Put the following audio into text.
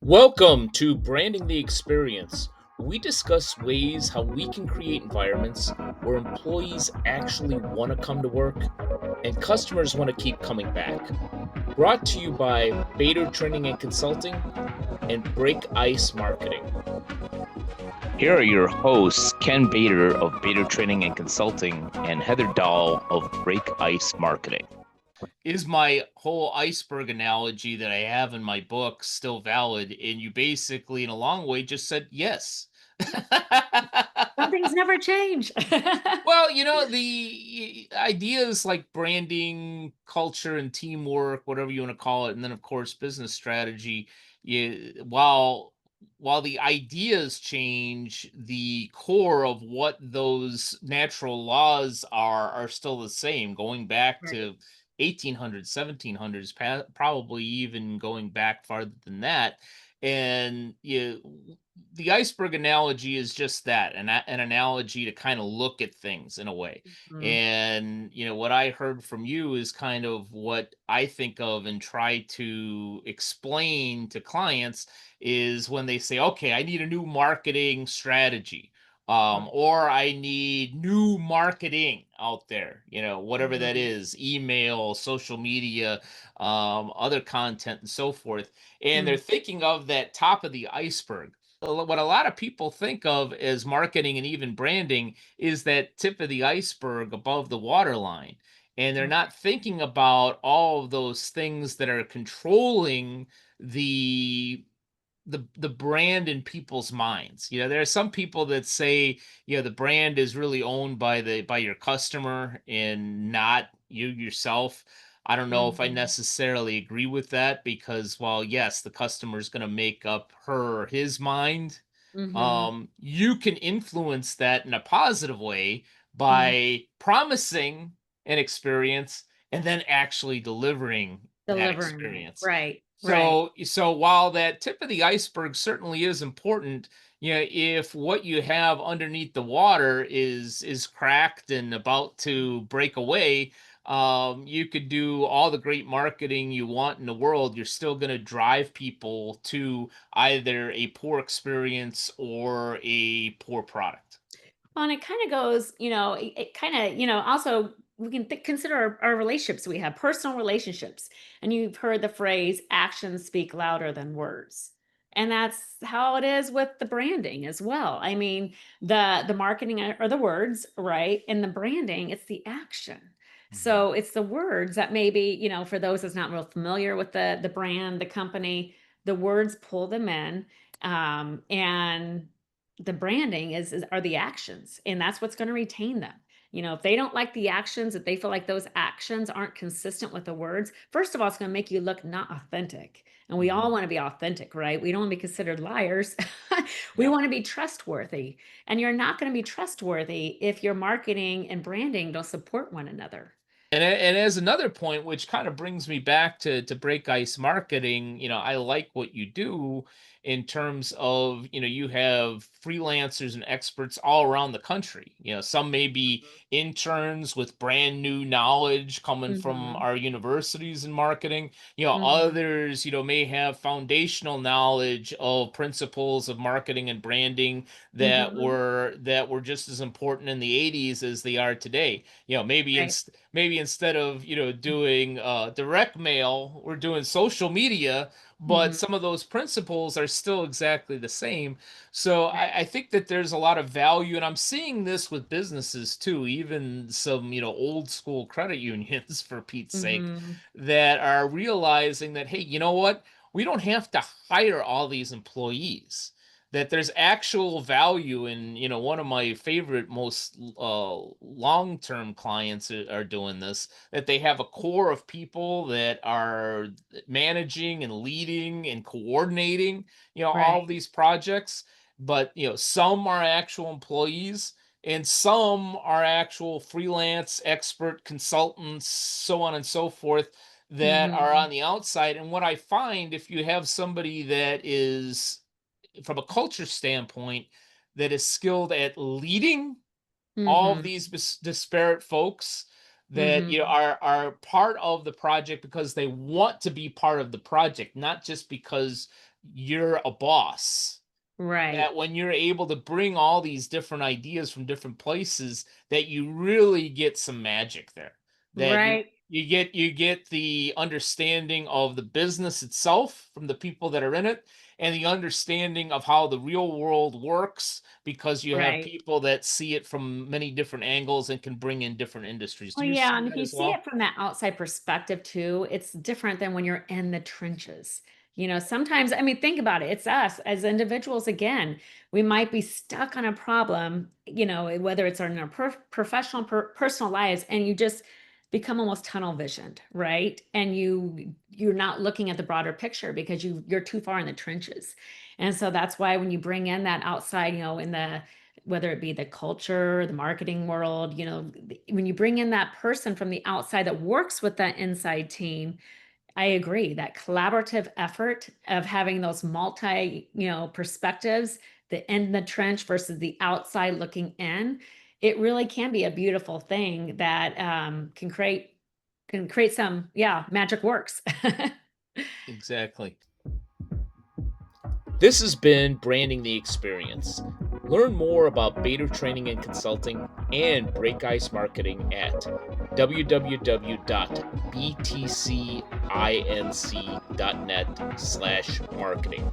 Welcome to Branding the Experience. We discuss ways how we can create environments where employees actually want to come to work and customers want to keep coming back. Brought to you by Bator Training and Consulting and Break Ice Marketing. Here are your hosts, Ken Bator of Bator Training and Consulting and Heather Dowell of Break Ice Marketing. Is my whole iceberg analogy that I have in my book still valid? And you basically, in a long way, just said yes. Some things never change. Well, the ideas like branding, culture, and teamwork, whatever you want to call it, and then of course business strategy. While the ideas change, the core of what those natural laws are still the same, going back Right. to 1800s, 1700s, probably even going back farther than that. And the iceberg analogy is just that, an analogy to kind of look at things in a way. Mhm. And what I heard from you is kind of what I think of and try to explain to clients is when they say, okay, I need a new marketing strategy, or I need new marketing out there, whatever that Mhm. is, email, social media, other content, and so forth. And they're Mm. thinking of that top of the iceberg. What a lot of people think of as marketing and even branding is that tip of the iceberg above the waterline. And they're Mm. not thinking about all of those things that are controlling the the brand in people's minds. There are some people that say, the brand is really owned by your customer and not you yourself. I don't know if I Mhm. necessarily agree with that because while yes, the customer is going to make up her or his mind, Mhm. you can influence that in a positive way Mm. by promising an experience and then actually delivering that Delivering it. experience. Right, right. So while that tip of the iceberg certainly is important, if what you have underneath the water is cracked and about to break away, you could do all the great marketing you want in the world. You're still going to drive people to either a poor experience or a poor product. Well, and it kind of goes, it kind of, also we can consider our relationships we have, personal relationships. And you've heard the phrase actions speak louder than words. And that's how it is with the branding as well. I mean, the marketing are the words, right? And the branding, it's the action. Mhm. So it's the words that maybe, for those that's not real familiar with the brand, the company, the words pull them in. And the branding are the actions, and that's what's going to retain them. If they don't like the actions, if they feel like those actions aren't consistent with the words, first of all, it's going to make you look not authentic. And we all Mhm. want to be authentic, right? We don't want to be considered liars. We Yeah. want to be trustworthy. And you're not going to be trustworthy if your marketing and branding don't support one another. And as another point, which kind of brings me back to break ice marketing, I like what you do in terms of, you have freelancers and experts all around the country. Some may be interns with brand new knowledge coming from Mhm. our universities in marketing. Mhm. Others, may have foundational knowledge of principles of marketing and branding Mhm. that were just as important in the 80s as they are today. Right. Maybe instead of doing direct mail, we're doing social media, but Mhm. some of those principles are still exactly the same. So Right. I think that there's a lot of value, and I'm seeing this with businesses too, even some old school credit unions for Pete's sake, Mhm. that are realizing that, hey, you know what, we don't have to hire all these employees, that there's actual value in, one of my favorite most long-term clients are doing this, that they have a core of people that are managing and leading and coordinating all of Right. these projects, but some are actual employees and some are actual freelance expert consultants, so on and so forth, that are on Mhm. the outside. And what I find, if you have somebody that is, from a culture standpoint, that is skilled at leading all of Mhm. these disparate folks that Mhm. are part of the project because they want to be part of the project, not just because you're a boss. Right. That when you're able to bring all these different ideas from different places, that you really get some magic there. That Right. you get the understanding of the business itself from the people that are in it, and the understanding of how the real world works, because you have Right. people that see it from many different angles and can bring in different industries. Well, Do you yeah, see and if that you as see well? it from that outside perspective too, it's different than when you're in the trenches. Sometimes, I mean, think about it. It's us as individuals again. We might be stuck on a problem, whether it's in our professional, personal lives, and you just become almost tunnel visioned, right? And you're not looking at the broader picture because you're too far in the trenches. And so that's why when you bring in that outside, in the whether it be the culture, the marketing world, when you bring in that person from the outside that works with that inside team, I agree that collaborative effort of having those multi, perspectives, the in the trench versus the outside looking in, it really can be a beautiful thing that can create some, yeah, magic works. Exactly. This has been Branding the Experience. Learn more about Bator Training and Consulting and Break Ice Marketing at www.btcinc.net/marketing.